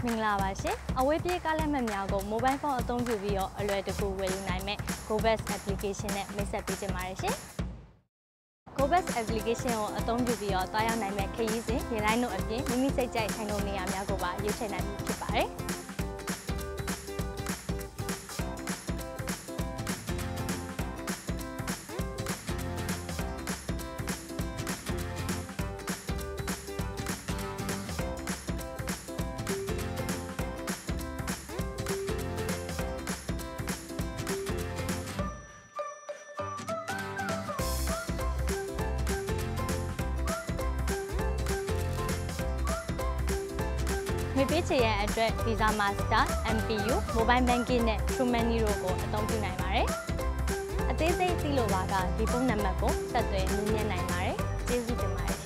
မင်္ဂလာပါရှင်အဝေးပြေးကားလက်မှတ်များကို mobile phone အသုံးပြုပြီးတော့အလွယ်တကူဝယ်ယူနိုင်မဲ့ GoBus application နဲ့မိတ်ဆက်ပေးချင်ပါတယ်ရှင် GoBus application ကိုအသုံးပြုပြီးတော့တွားရောက်နိုင်မဲ့ခရီးစဉ်နေတိုင်းတို့အပြင်မိမိစိတ်ကြိုက်ထိုင်ကုန်နေရာများကိုပါရွေးချယ်နိုင်ပြီဖြစ်ပါတယ်ငွေပေးချေရန်အတွက် Visa Master, MPU, Mobile Banking နဲ့ True Money တို့ကိုအသုံးပြုနိုင်ပါတယ်။အသေးစိတ်သိလို့ပါကဒီဖုန်းနံပါတ်ကိုဆက်သွယ်မြင်နိုင်ပါတယ်။ကျေးဇူးတင်ပါတယ်